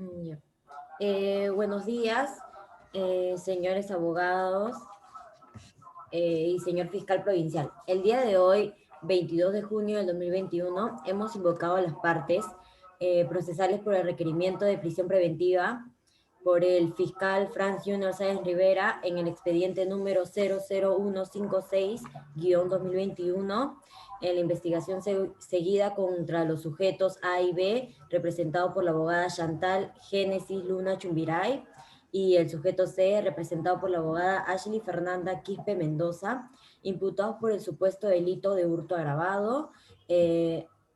Ya. Buenos días, señores abogados y señor fiscal provincial. El día de hoy, 22 de junio del 2021, hemos invocado a las partes procesales por el requerimiento de prisión preventiva por el fiscal Franz Junior Sáenz Rivera en el expediente número 00156-2021 en la investigación seguida contra los sujetos A y B, representado por la abogada Chantal Génesis Luna Chumbiray, y el sujeto C, representado por la abogada Ashley Fernanda Quispe Mendoza, imputados por el supuesto delito de hurto agravado,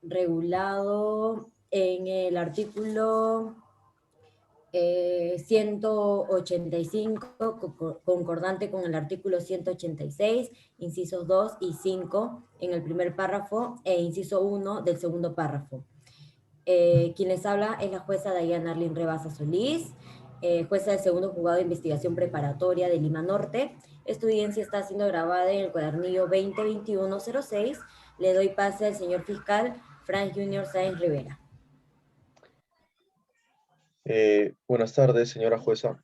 regulado en el artículo 185, concordante con el artículo 186, incisos 2 y 5 en el primer párrafo e inciso 1 del segundo párrafo. Quien les habla es la jueza Dayana Arlín Rebasa Solís, jueza del segundo juzgado de investigación preparatoria de Lima Norte. Esta audiencia está siendo grabada en el cuadernillo 2021-06. Le doy pase al señor fiscal Frank Junior Sáenz Rivera. Buenas tardes, señora jueza.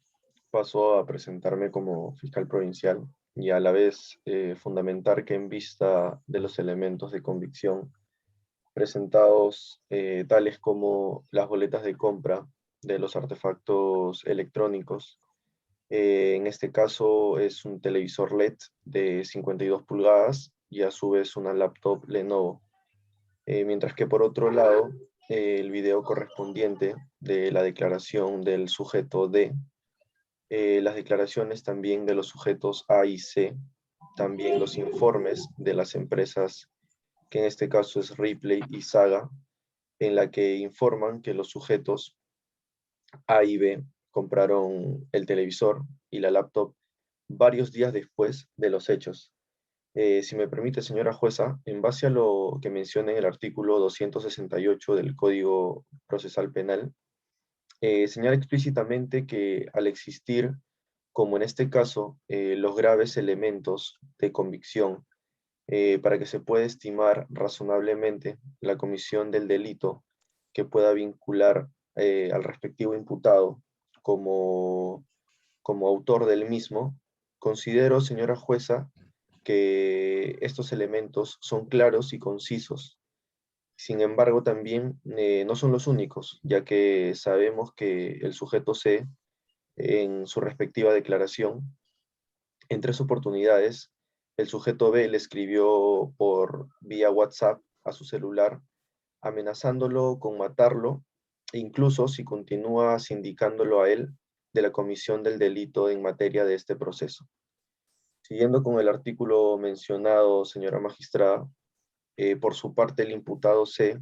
Paso a presentarme como fiscal provincial y a la vez fundamentar que en vista de los elementos de convicción presentados, tales como las boletas de compra de los artefactos electrónicos, en este caso es un televisor LED de 52 pulgadas y a su vez una laptop Lenovo. Mientras que por otro lado, el video correspondiente de la declaración del sujeto D, las declaraciones también de los sujetos A y C, también los informes de las empresas, que en este caso es Ripley y Saga, en la que informan que los sujetos A y B compraron el televisor y la laptop varios días después de los hechos. Si me permite, señora jueza, en base a lo que menciona en el artículo 268 del Código Procesal Penal, señala explícitamente que al existir, como en este caso, los graves elementos de convicción para que se pueda estimar razonablemente la comisión del delito que pueda vincular al respectivo imputado como, como autor del mismo, considero, señora jueza, que estos elementos son claros y concisos. Sin embargo, también no son los únicos, ya que sabemos que el sujeto C, en su respectiva declaración, en 3 oportunidades, el sujeto B le escribió por vía WhatsApp a su celular, amenazándolo con matarlo, e incluso si continúa sindicándolo a él de la comisión del delito en materia de este proceso. Siguiendo con el artículo mencionado, señora magistrada, por su parte el imputado C,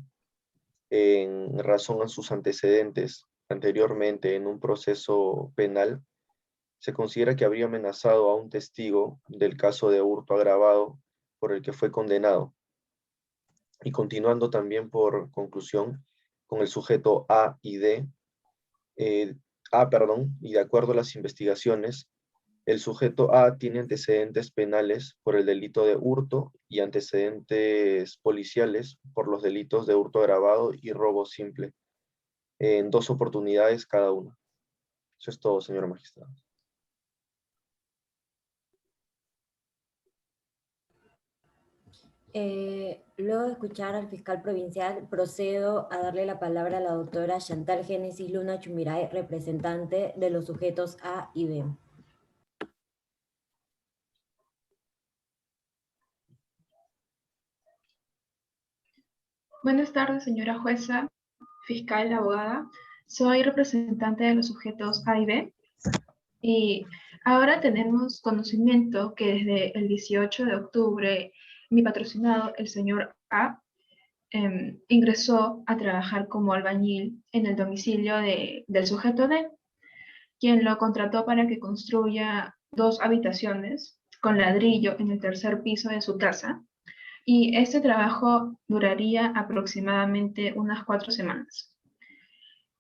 en razón a sus antecedentes anteriormente en un proceso penal, se considera que habría amenazado a un testigo del caso de hurto agravado por el que fue condenado. Y continuando también por conclusión con el sujeto A y D, y de acuerdo a las investigaciones, el sujeto A tiene antecedentes penales por el delito de hurto y antecedentes policiales por los delitos de hurto agravado y robo simple, en 2 oportunidades cada uno. Eso es todo, señora magistrada. Luego de escuchar al fiscal provincial, procedo a darle la palabra a la doctora Chantal Génesis Luna Chumiray, representante de los sujetos A y B. Buenas tardes, señora jueza, fiscal, abogada. Soy representante de los sujetos A y B. Y ahora tenemos conocimiento que desde el 18 de octubre, mi patrocinado, el señor A, ingresó a trabajar como albañil en el domicilio del sujeto D, quien lo contrató para que construya 2 habitaciones con ladrillo en el tercer piso de su casa. Y este trabajo duraría aproximadamente unas 4 semanas.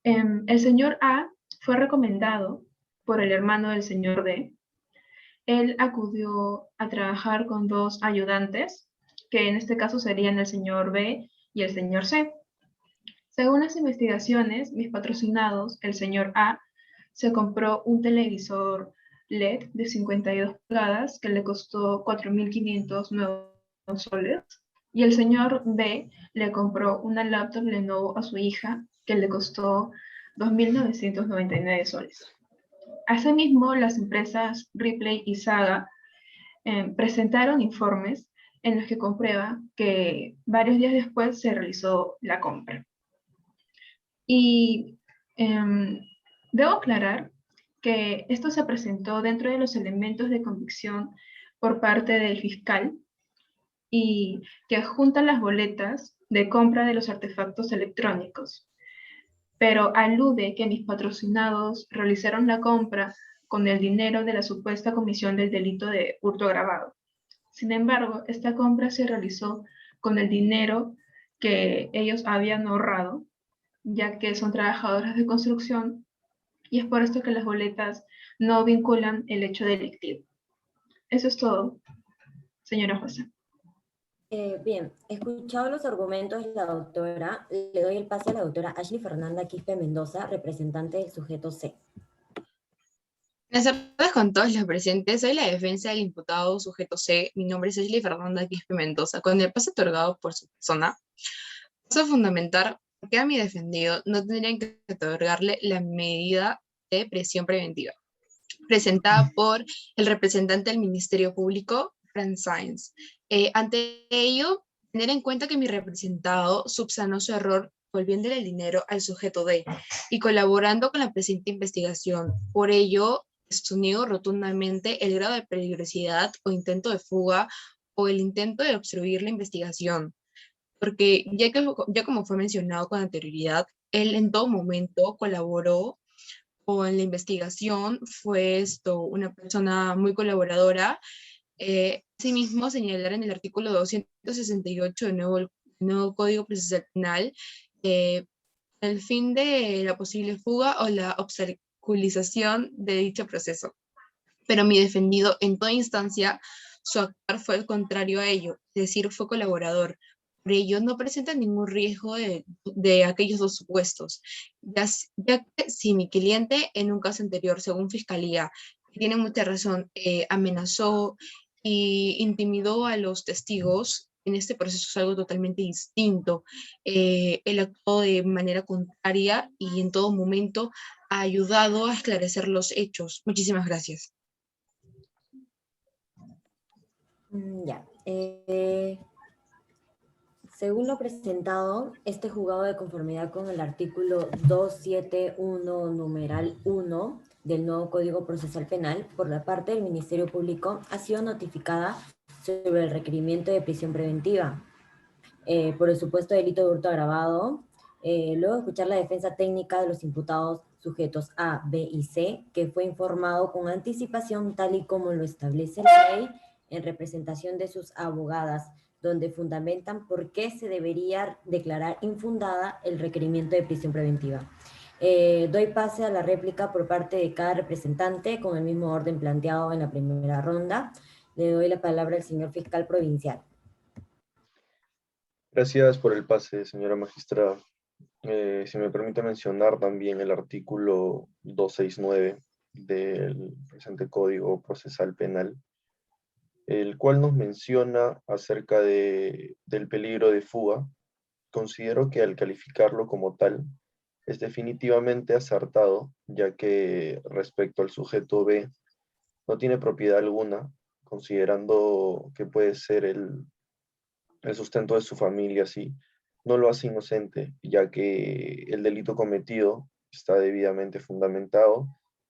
El señor A fue recomendado por el hermano del señor D. Él acudió a trabajar con 2 ayudantes, que en este caso serían el señor B y el señor C. Según las investigaciones, mis patrocinados, el señor A, se compró un televisor LED de 52 pulgadas que le costó 4.500 nuevos soles, y el señor B le compró una laptop Lenovo a su hija que le costó 2.999 soles. Asimismo, las empresas Ripley y Saga presentaron informes en los que comprueba que varios días después se realizó la compra. Y debo aclarar que esto se presentó dentro de los elementos de convicción por parte del fiscal y que adjunta las boletas de compra de los artefactos electrónicos, pero alude que mis patrocinados realizaron la compra con el dinero de la supuesta comisión del delito de hurto agravado. Sin embargo, esta compra se realizó con el dinero que ellos habían ahorrado, ya que son trabajadores de construcción, y es por esto que las boletas no vinculan el hecho delictivo. Eso es todo, señora José. Bien, escuchado los argumentos de la doctora, le doy el pase a la doctora Ashley Fernanda Quispe Mendoza, representante del sujeto C. Buenas tardes con todos los presentes. Soy la defensa del imputado sujeto C. Mi nombre es Ashley Fernanda Quispe Mendoza. Con el pase otorgado por su persona, paso a fundamentar por qué a mi defendido no tendrían que otorgarle la medida de prisión preventiva presentada por el representante del Ministerio Público, Frank Sainz. Ante ello, tener en cuenta que mi representado subsanó su error volviéndole el dinero al sujeto D y colaborando con la presente investigación. Por ello, niego rotundamente el grado de peligrosidad o intento de fuga o el intento de obstruir la investigación, porque ya como fue mencionado con anterioridad, él en todo momento colaboró con la investigación, fue una persona muy colaboradora. Asimismo, señalar en el artículo 268 del nuevo Código Procesal Penal, el fin de la posible fuga o la obstaculización de dicho proceso. Pero mi defendido en toda instancia, su actuar fue el contrario a ello, es decir, fue colaborador. Por ello, no presenta ningún riesgo de aquellos dos supuestos, ya que si mi cliente en un caso anterior, según Fiscalía, tiene mucha razón, amenazó y intimidó a los testigos, en este proceso es algo totalmente distinto. Él actuó de manera contraria y en todo momento ha ayudado a esclarecer los hechos. Muchísimas gracias. Ya. Según lo presentado, este juzgado de conformidad con el artículo 271, numeral 1 del nuevo Código Procesal Penal, por la parte del Ministerio Público, ha sido notificada sobre el requerimiento de prisión preventiva por el supuesto delito de hurto agravado, luego de escuchar la defensa técnica de los imputados sujetos A, B y C, que fue informado con anticipación tal y como lo establece la ley en representación de sus abogadas, donde fundamentan por qué se debería declarar infundada el requerimiento de prisión preventiva. Doy pase a la réplica por parte de cada representante con el mismo orden planteado en la primera ronda. Le doy la palabra al señor fiscal provincial. Gracias por el pase, señora magistrada. Si me permite mencionar también el artículo 269 del presente Código Procesal Penal, el cual nos menciona acerca del peligro de fuga. Considero que al calificarlo como tal es definitivamente acertado, ya que respecto al sujeto B no tiene propiedad alguna, considerando que puede ser el sustento de su familia, sí, no lo hace inocente, ya que el delito cometido está debidamente fundamentado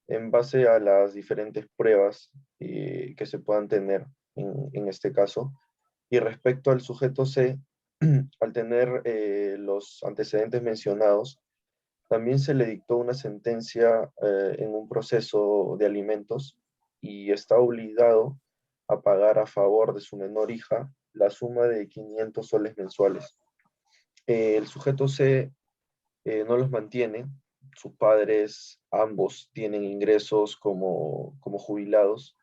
en base a las diferentes pruebas que se puedan tener en este caso. Y respecto al sujeto C, al tener los antecedentes mencionados, también se le dictó una sentencia en un proceso de alimentos y está obligado a pagar a favor de su menor hija la suma de 500 soles mensuales. El sujeto C no los mantiene, sus padres ambos tienen ingresos como jubilados,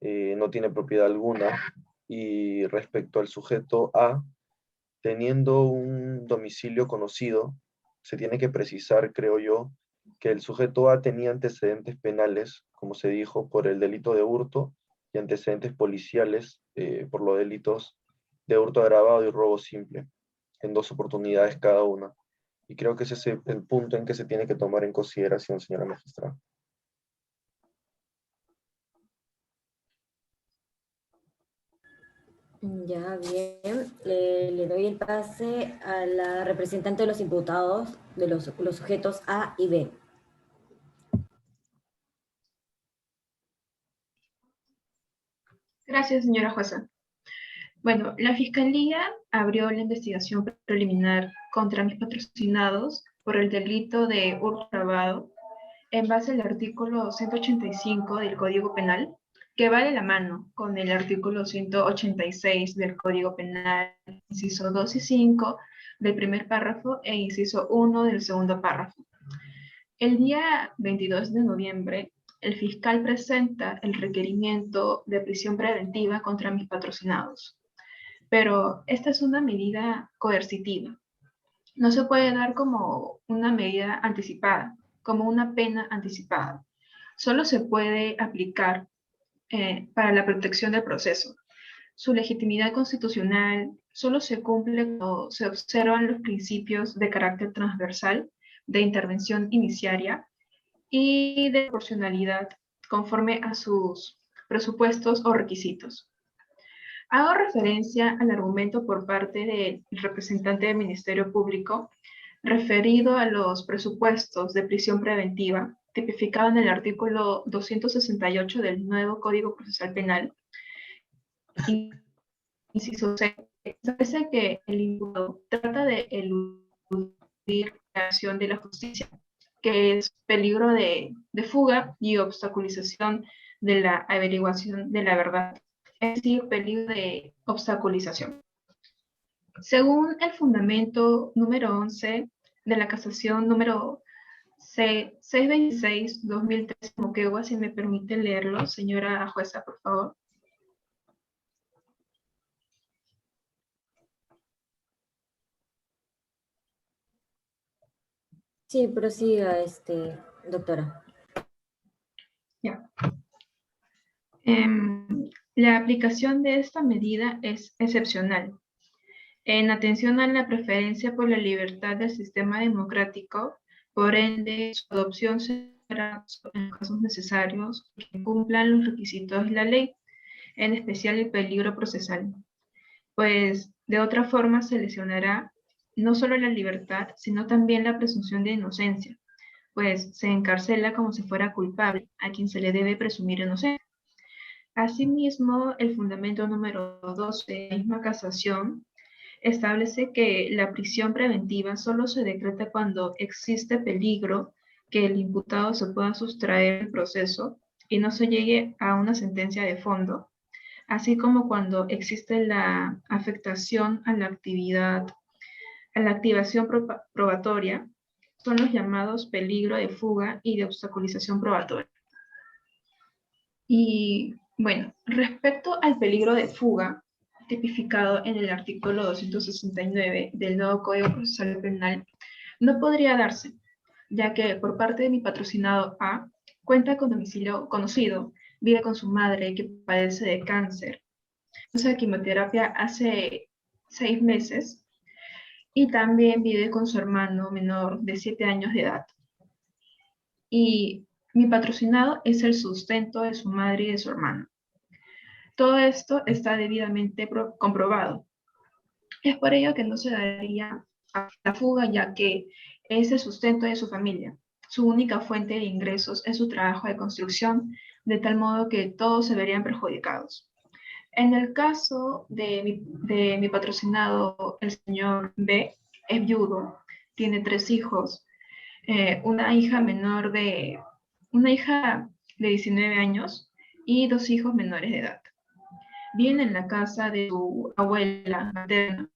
no tiene propiedad alguna, y respecto al sujeto A, teniendo un domicilio conocido, se tiene que precisar, creo yo, que el sujeto A tenía antecedentes penales, como se dijo, por el delito de hurto y antecedentes policiales por los delitos de hurto agravado y robo simple, en 2 oportunidades cada una. Y creo que ese es el punto en que se tiene que tomar en consideración, señora magistrada. Ya, bien. Le doy el pase a la representante de los imputados, de los sujetos A y B. Gracias, señora jueza. Bueno, la Fiscalía abrió la investigación preliminar contra mis patrocinados por el delito de hurto agravado en base al artículo 185 del Código Penal, que va de la mano con el artículo 186 del Código Penal, inciso 2 y 5 del primer párrafo e inciso 1 del segundo párrafo. El día 22 de noviembre, el fiscal presenta el requerimiento de prisión preventiva contra mis patrocinados. Pero esta es una medida coercitiva. No se puede dar como una medida anticipada, como una pena anticipada. Solo se puede aplicar para la protección del proceso. Su legitimidad constitucional solo se cumple cuando se observan los principios de carácter transversal, de intervención iniciaria y de proporcionalidad conforme a sus presupuestos o requisitos. Hago referencia al argumento por parte del representante del Ministerio Público referido a los presupuestos de prisión preventiva tipificado en el artículo 268 del nuevo Código Procesal Penal. Inciso C, establece que el imputado trata de eludir la acción de la justicia, que es peligro de fuga y obstaculización de la averiguación de la verdad, es decir, peligro de obstaculización. Según el fundamento número 11 de la casación número 626-2013, Moquegua, si me permite leerlo, señora jueza, por favor. Sí, prosiga, doctora. Ya. La aplicación de esta medida es excepcional. En atención a la preferencia por la libertad del sistema democrático, por ende, su adopción será en casos necesarios que cumplan los requisitos de la ley, en especial el peligro procesal, pues de otra forma se lesionará no solo la libertad, sino también la presunción de inocencia, pues se encarcela como si fuera culpable a quien se le debe presumir inocente. Asimismo, el fundamento número 12 de la misma casación establece que la prisión preventiva solo se decreta cuando existe peligro que el imputado se pueda sustraer del proceso y no se llegue a una sentencia de fondo, así como cuando existe la afectación a la activación probatoria, son los llamados peligro de fuga y de obstaculización probatoria. Y bueno, respecto al peligro de fuga, tipificado en el artículo 269 del nuevo Código Procesal Penal, no podría darse, ya que por parte de mi patrocinado A, cuenta con domicilio conocido, vive con su madre que padece de cáncer, usa quimioterapia hace 6 meses y también vive con su hermano menor de 7 años de edad. Y mi patrocinado es el sustento de su madre y de su hermano. Todo esto está debidamente comprobado. Es por ello que no se daría a la fuga, ya que es el sustento de su familia. Su única fuente de ingresos es su trabajo de construcción, de tal modo que todos se verían perjudicados. En el caso de mi patrocinado, el señor B, es viudo, tiene 3 hijos, una hija de 19 años y 2 hijos menores de edad. Viven en la casa de su abuela materna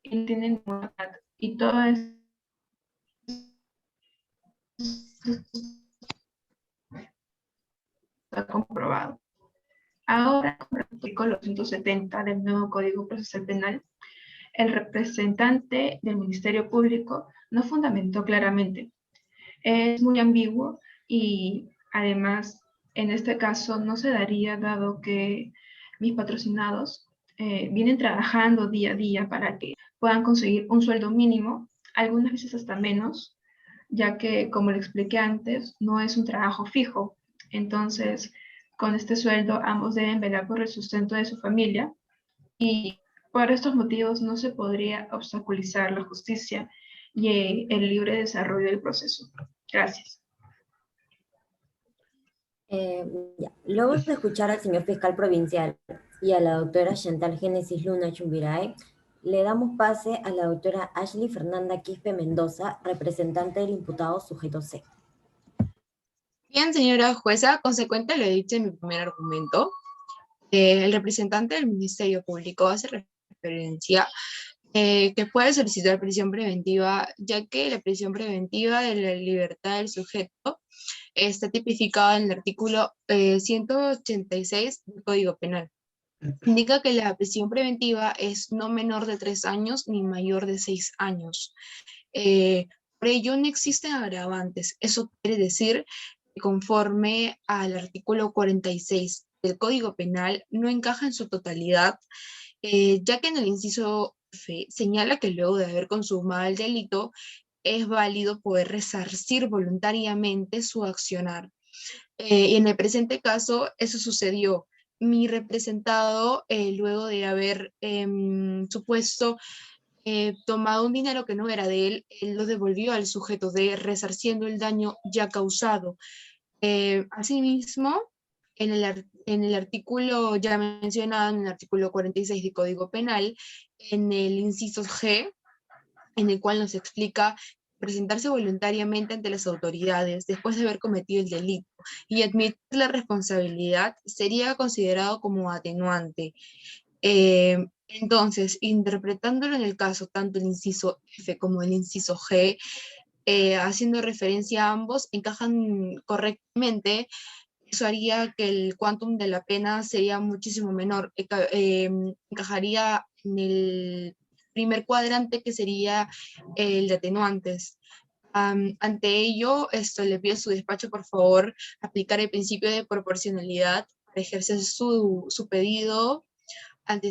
y no tienen ninguna edad, y todo esto está comprobado. Ahora, con el artículo 170 del nuevo Código Procesal Penal, el representante del Ministerio Público no fundamentó claramente. Es muy ambiguo y además en este caso no se daría dado que mis patrocinados vienen trabajando día a día para que puedan conseguir un sueldo mínimo, algunas veces hasta menos, ya que, como le expliqué antes, no es un trabajo fijo. Entonces, con este sueldo ambos deben velar por el sustento de su familia y por estos motivos no se podría obstaculizar la justicia y el libre desarrollo del proceso. Gracias. Eh, ya. Luego de escuchar al señor fiscal provincial y a la doctora Chantal Génesis Luna Chumbirae, le damos pase a la doctora Ashley Fernanda Quispe Mendoza, representante del imputado sujeto C. Bien, señora jueza, consecuente a lo dicho en mi primer argumento, el representante del Ministerio Público hace referencia que puede solicitar prisión preventiva, ya que la prisión preventiva de la libertad del sujeto está tipificada en el artículo 186 del Código Penal. Indica que la prisión preventiva es no menor de 3 años ni mayor de 6 años. Por ello no existen agravantes. Eso quiere decir que conforme al artículo 46 del Código Penal no encaja en su totalidad, ya que en el inciso F señala que luego de haber consumado el delito es válido poder resarcir voluntariamente su accionar. Y en el presente caso eso sucedió. Mi representado, luego de haber supuesto tomado un dinero que no era de él, él lo devolvió al sujeto de resarciendo el daño ya causado. Asimismo, en el artículo ya mencionado, en el artículo 46 del Código Penal, en el inciso G, en el cual nos explica presentarse voluntariamente ante las autoridades después de haber cometido el delito y admitir la responsabilidad sería considerado como atenuante. Entonces, interpretándolo en el caso tanto el inciso F como el inciso G, haciendo referencia a ambos, encajan correctamente. Eso haría que el quantum de la pena sería muchísimo menor. Encajaría en el primer cuadrante, que sería el de atenuantes. Ante ello, le pido a su despacho, por favor, aplicar el principio de proporcionalidad para ejercer su pedido ante,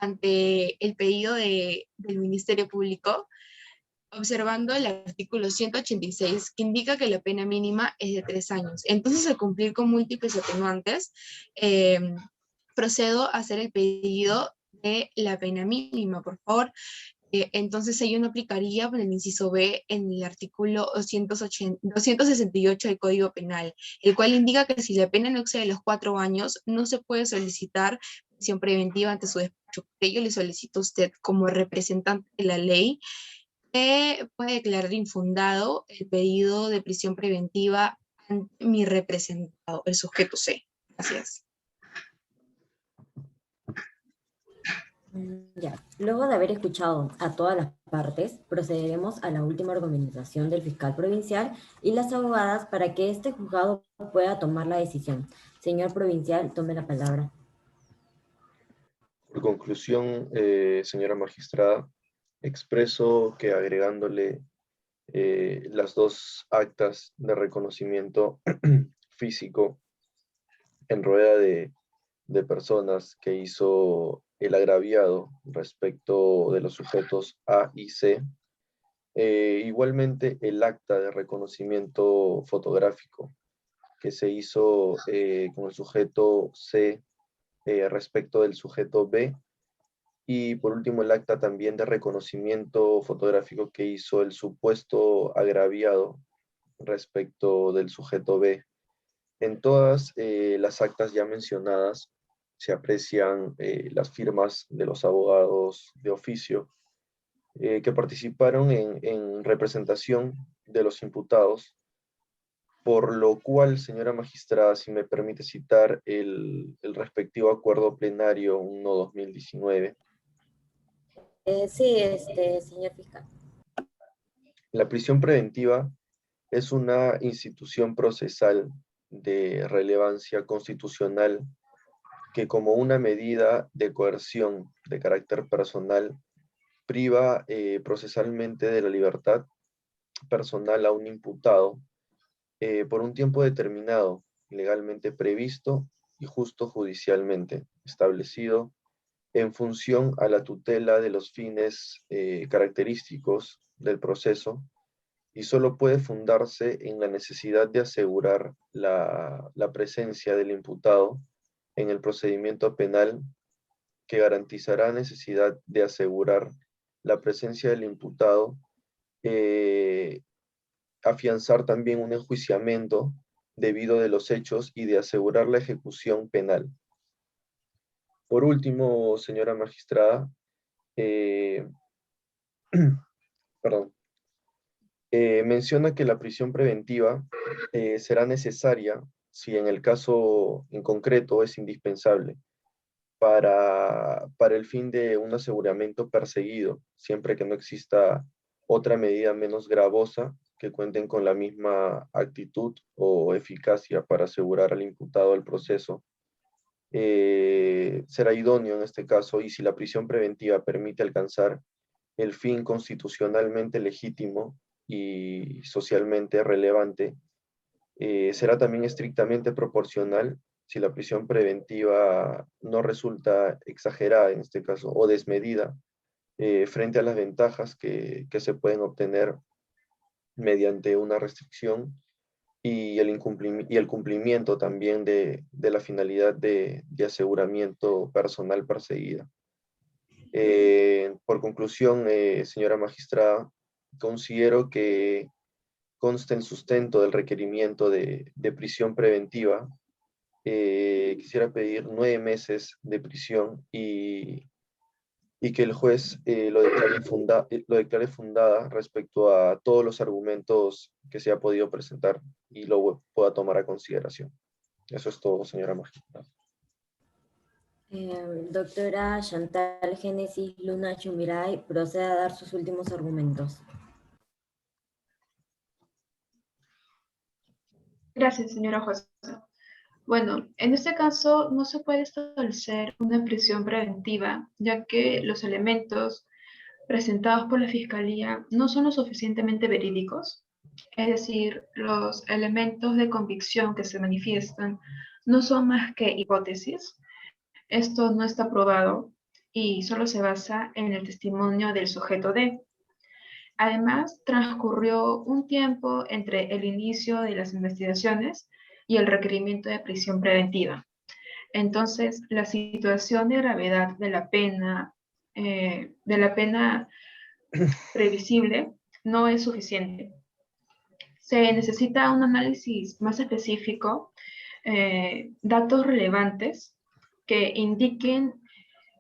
ante el pedido del Ministerio Público, observando el artículo 186, que indica que la pena mínima es de 3 años. Entonces, al cumplir con múltiples atenuantes, procedo a hacer el pedido de la pena mínima, por favor. Entonces, ello no aplicaría por el inciso B en el artículo 268 del Código Penal, el cual indica que si la pena no excede los 4 años, no se puede solicitar prisión preventiva ante su despacho. Por ello, le solicito a usted, como representante de la ley, puede declarar infundado el pedido de prisión preventiva ante mi representado, el sujeto C. Gracias. Ya. Luego de haber escuchado a todas las partes, procederemos a la última argumentación del fiscal provincial y las abogadas para que este juzgado pueda tomar la decisión. Señor provincial, tome la palabra. Por conclusión, señora magistrada, expreso que agregándole las 2 actas de reconocimiento físico en rueda de personas que hizo el agraviado respecto de los sujetos A y C, igualmente el acta de reconocimiento fotográfico que se hizo con el sujeto C respecto del sujeto B, y por último el acta también de reconocimiento fotográfico que hizo el supuesto agraviado respecto del sujeto B. En todas las actas ya mencionadas se aprecian las firmas de los abogados de oficio que participaron en representación de los imputados, por lo cual, señora magistrada, si me permite citar el respectivo acuerdo plenario 1/2019. Sí, señor fiscal. La prisión preventiva es una institución procesal de relevancia constitucional que como una medida de coerción de carácter personal priva procesalmente de la libertad personal a un imputado por un tiempo determinado, legalmente previsto y justo judicialmente establecido en función a la tutela de los fines característicos del proceso, y solo puede fundarse en la necesidad de asegurar la presencia del imputado en el procedimiento penal, que garantizará necesidad de asegurar la presencia del imputado, afianzar también un enjuiciamiento debido de los hechos y de asegurar la ejecución penal. Por último, señora magistrada, perdón, menciona que la prisión preventiva será necesaria si en el caso en concreto es indispensable para el fin de un aseguramiento perseguido, siempre que no exista otra medida menos gravosa que cuenten con la misma actitud o eficacia para asegurar al imputado el proceso. Será idóneo en este caso, y si la prisión preventiva permite alcanzar el fin constitucionalmente legítimo y socialmente relevante, será también estrictamente proporcional si la prisión preventiva no resulta exagerada en este caso o desmedida frente a las ventajas que se pueden obtener mediante una restricción y el cumplimiento también de la finalidad de aseguramiento personal perseguida. Por conclusión, señora magistrada, considero que consta el sustento del requerimiento de prisión preventiva. Quisiera pedir 9 meses de prisión y que el juez lo declare fundada respecto a todos los argumentos que se ha podido presentar y lo pueda tomar a consideración. Eso es todo, señora magistrada. Doctora Chantal Génesis Luna Chumiray, procede a dar sus últimos argumentos. Gracias, señora jueza. Bueno, en este caso no se puede establecer una prisión preventiva, ya que los elementos presentados por la Fiscalía no son lo suficientemente verídicos. Es decir, los elementos de convicción que se manifiestan no son más que hipótesis. Esto no está probado y solo se basa en el testimonio del sujeto D. Además, transcurrió un tiempo entre el inicio de las investigaciones y el requerimiento de prisión preventiva. Entonces, la situación de gravedad de la pena previsible no es suficiente. Se necesita un análisis más específico, datos relevantes que indiquen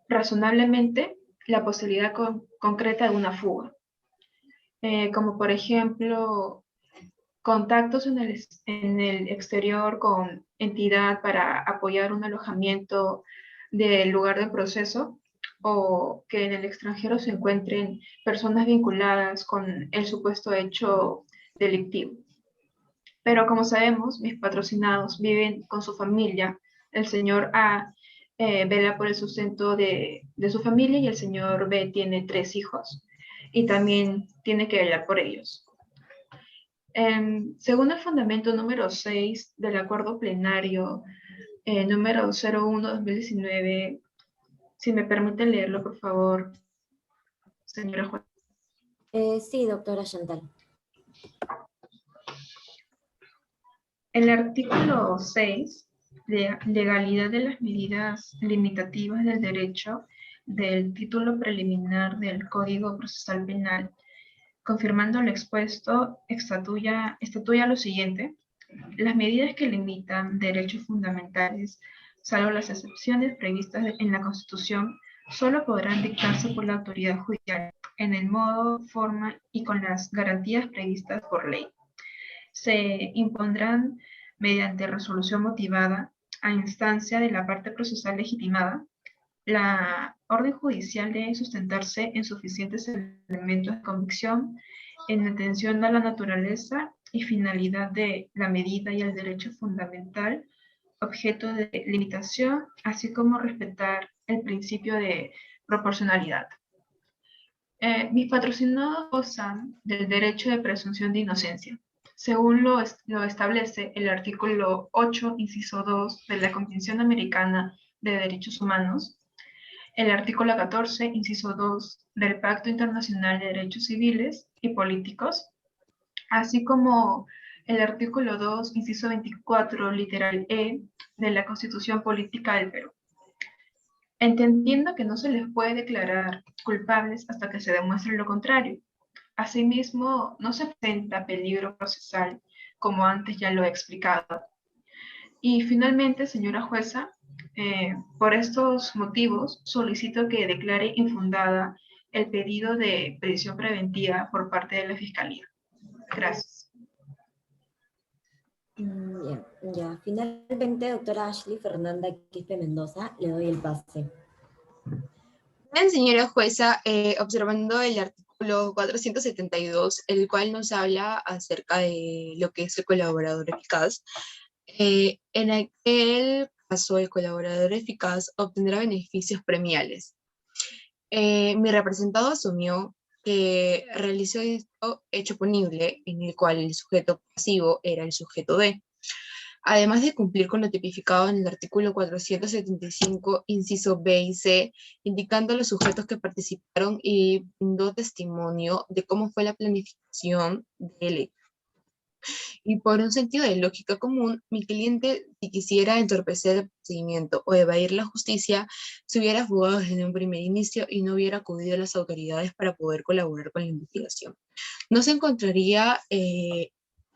razonablemente la posibilidad concreta de una fuga. Como por ejemplo, contactos en el exterior con entidad para apoyar un alojamiento del lugar del proceso, o que en el extranjero se encuentren personas vinculadas con el supuesto hecho delictivo. Pero como sabemos, mis patrocinados viven con su familia. El señor A vela por el sustento de su familia y el señor B tiene 3 hijos y también tiene que velar por ellos. Según el fundamento número 6 del acuerdo plenario número 01/2019, si me permite leerlo, por favor, señora juez. Sí, doctora Chantal. El artículo 6, de legalidad de las medidas limitativas del derecho, del título preliminar del Código Procesal Penal, confirmando lo expuesto, estatuya lo siguiente: las medidas que limitan derechos fundamentales, salvo las excepciones previstas en la Constitución, solo podrán dictarse por la autoridad judicial, en el modo, forma y con las garantías previstas por ley. Se impondrán mediante resolución motivada a instancia de la parte procesal legitimada. La orden judicial debe sustentarse en suficientes elementos de convicción, en atención a la naturaleza y finalidad de la medida y al derecho fundamental objeto de limitación, así como respetar el principio de proporcionalidad. Mis patrocinados gozan del derecho de presunción de inocencia, según lo establece el artículo 8, inciso 2 de la Convención Americana de Derechos Humanos, el artículo 14, inciso 2 del Pacto Internacional de Derechos Civiles y Políticos, así como el artículo 2, inciso 24, literal E, de la Constitución Política del Perú. Entendiendo que no se les puede declarar culpables hasta que se demuestre lo contrario. Asimismo, no se presenta peligro procesal, como antes ya lo he explicado. Y finalmente, señora jueza, por estos motivos solicito que declare infundada el pedido de prisión preventiva por parte de la Fiscalía. Gracias. Bien, ya. Finalmente, doctora Ashley Fernanda Quispe Mendoza, le doy el pase. Bien, señora jueza, observando el artículo 472, el cual nos habla acerca de lo que es el colaborador eficaz, en aquel caso el colaborador eficaz obtendrá beneficios premiales. Mi representado asumió que realizó esto hecho punible en el cual el sujeto pasivo era el sujeto D, además de cumplir con lo tipificado en el artículo 475, inciso B y C, indicando los sujetos que participaron y brindó testimonio de cómo fue la planificación del hecho. Y por un sentido de lógica común, mi cliente, si quisiera entorpecer el procedimiento o evadir la justicia, se hubiera fugado desde un primer inicio y no hubiera acudido a las autoridades para poder colaborar con la investigación. No se encontraría en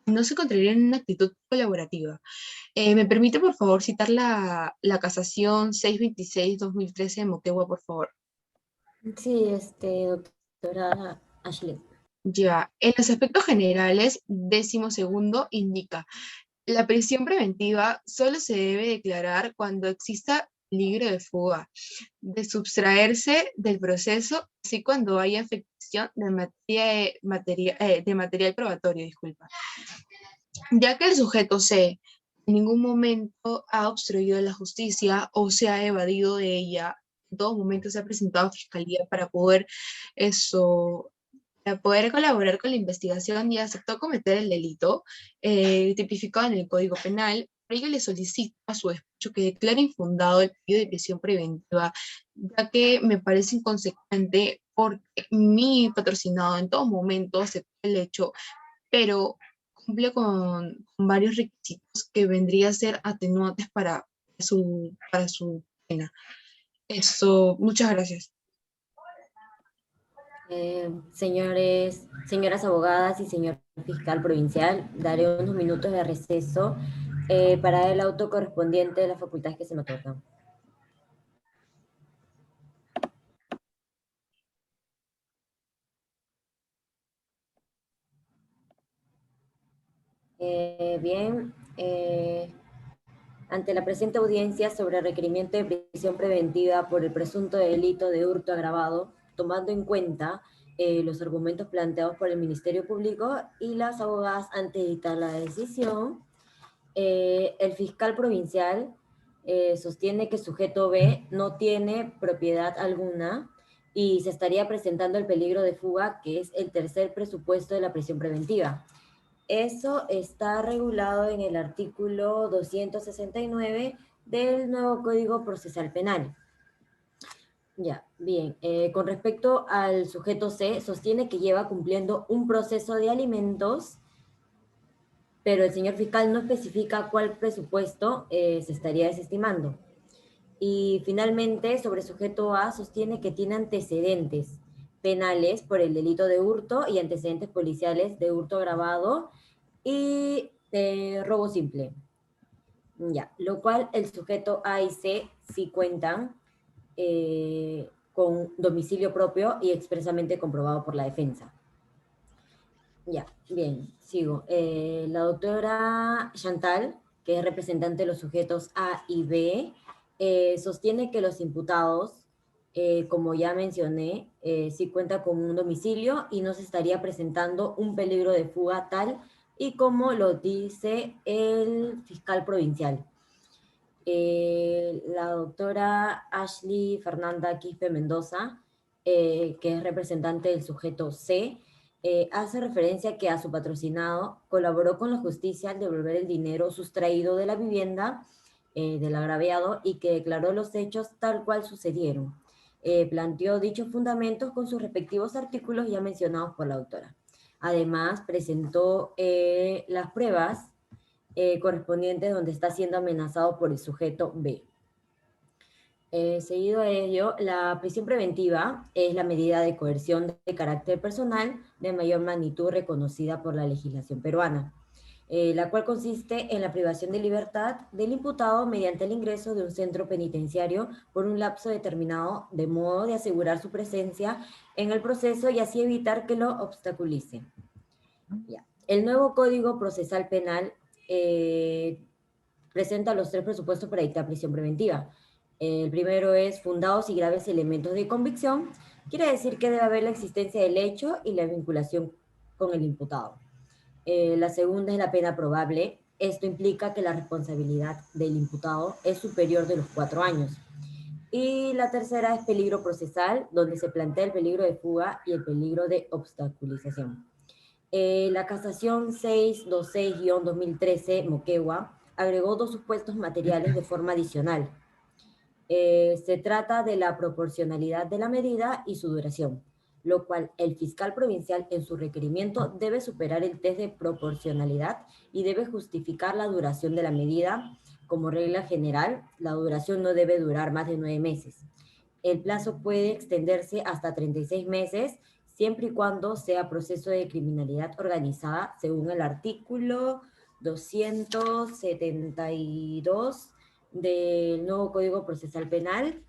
una actitud colaborativa. ¿Me permite, por favor, citar la casación 626-2013 de Moquegua, por favor? Sí, doctora Ashley. Ya, en los aspectos generales, 12º indica, la prisión preventiva solo se debe declarar cuando exista peligro de fuga, de sustraerse del proceso, así cuando haya afectación de material probatorio, disculpa. Ya que el sujeto C en ningún momento ha obstruido la justicia o se ha evadido de ella, en todo momento se ha presentado a Fiscalía para poder colaborar con la investigación y aceptó cometer el delito tipificado en el Código Penal. Por ello le solicito a su despacho que declare infundado el pedido de prisión preventiva, ya que me parece inconsecuente porque mi patrocinado en todo momento aceptó el hecho, pero cumple con varios requisitos que vendría a ser atenuantes para su pena. Eso, muchas gracias. Señoras abogadas y señor fiscal provincial, daré unos minutos de receso para el auto correspondiente de las facultades que se me tocan. Bien, ante la presente audiencia sobre requerimiento de prisión preventiva por el presunto delito de hurto agravado, tomando en cuenta los argumentos planteados por el Ministerio Público y las abogadas antes de dictar la decisión, el fiscal provincial sostiene que el sujeto B no tiene propiedad alguna y se estaría presentando el peligro de fuga, que es el tercer presupuesto de la prisión preventiva. Eso está regulado en el artículo 269 del nuevo Código Procesal Penal. Ya, bien. Con respecto al sujeto C, sostiene que lleva cumpliendo un proceso de alimentos, pero el señor fiscal no especifica cuál presupuesto se estaría desestimando. Y finalmente, sobre sujeto A, sostiene que tiene antecedentes penales por el delito de hurto y antecedentes policiales de hurto agravado y robo simple. Ya, lo cual el sujeto A y C sí cuentan con domicilio propio y expresamente comprobado por la defensa. Ya, bien, sigo. La doctora Chantal, que es representante de los sujetos A y B, sostiene que los imputados, como ya mencioné, sí cuenta con un domicilio y no se estaría presentando un peligro de fuga tal y como lo dice el fiscal provincial. La doctora Ashley Fernanda Quispe Mendoza, que es representante del sujeto C, hace referencia que a su patrocinado colaboró con la justicia al devolver el dinero sustraído de la vivienda del agraviado y que declaró los hechos tal cual sucedieron. Planteó dichos fundamentos con sus respectivos artículos ya mencionados por la doctora. Además, presentó las pruebas correspondientes donde está siendo amenazado por el sujeto B. Seguido de ello, la prisión preventiva es la medida de coerción de carácter personal de mayor magnitud reconocida por la legislación peruana, la cual consiste en la privación de libertad del imputado mediante el ingreso de un centro penitenciario por un lapso determinado de modo de asegurar su presencia en el proceso y así evitar que lo obstaculice. Ya. El nuevo Código Procesal Penal presenta los 3 presupuestos para dictar prisión preventiva. El primero es fundados y graves elementos de convicción. Quiere decir que debe haber la existencia del hecho y la vinculación con el imputado. La segunda es la pena probable. Esto implica que la responsabilidad del imputado es superior de los 4 años. Y la tercera es peligro procesal, donde se plantea el peligro de fuga y el peligro de obstaculización. La casación 626-2013, Moquegua, agregó 2 supuestos materiales de forma adicional. Se trata de la proporcionalidad de la medida y su duración, lo cual el fiscal provincial en su requerimiento debe superar el test de proporcionalidad y debe justificar la duración de la medida. Como regla general, la duración no debe durar más de 9 meses. El plazo puede extenderse hasta 36 meses, siempre y cuando sea proceso de criminalidad organizada, según el artículo 272 del nuevo Código Procesal Penal.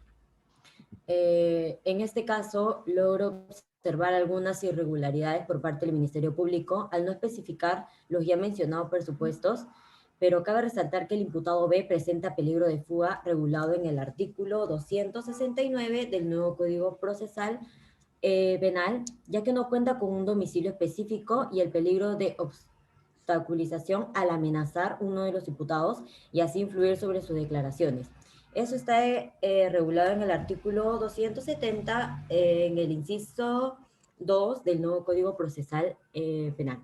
En este caso, logro observar algunas irregularidades por parte del Ministerio Público al no especificar los ya mencionados presupuestos, pero cabe resaltar que el imputado B presenta peligro de fuga regulado en el artículo 269 del nuevo Código Procesal Penal, ya que no cuenta con un domicilio específico y el peligro de obstaculización al amenazar uno de los imputados y así influir sobre sus declaraciones. Eso está regulado en el artículo 270, en el inciso 2 del nuevo Código Procesal Penal.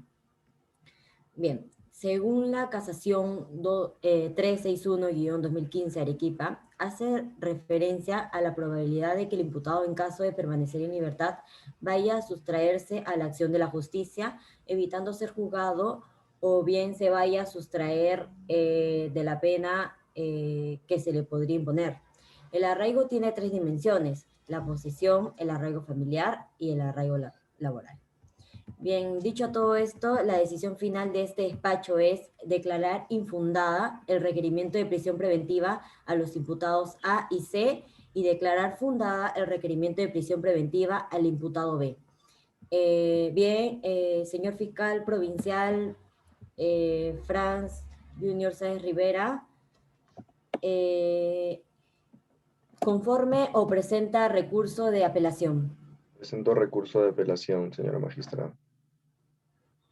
Bien, según la casación 361-2015 Arequipa, hace referencia a la probabilidad de que el imputado, en caso de permanecer en libertad, vaya a sustraerse a la acción de la justicia, evitando ser juzgado, o bien se vaya a sustraer de la pena que se le podría imponer. El arraigo tiene 3 dimensiones: la posesión, el arraigo familiar y el arraigo laboral. Bien, dicho todo esto, la decisión final de este despacho es declarar infundada el requerimiento de prisión preventiva a los imputados A y C y declarar fundada el requerimiento de prisión preventiva al imputado B. Señor fiscal provincial Franz Junior Sáenz Rivera, ¿conforme o presenta recurso de apelación? Presento recurso de apelación, señora magistrada.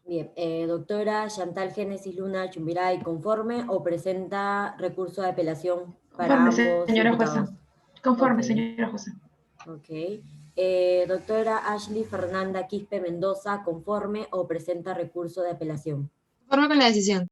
Bien, doctora Chantal Génesis Luna Chumbiray, ¿conforme o presenta recurso de apelación para Conforme, ambos señora imputados? jueza. Conforme, Ok. señora jueza. Ok. Doctora Ashley Fernanda Quispe Mendoza, ¿conforme o presenta recurso de apelación? Conforme con la decisión.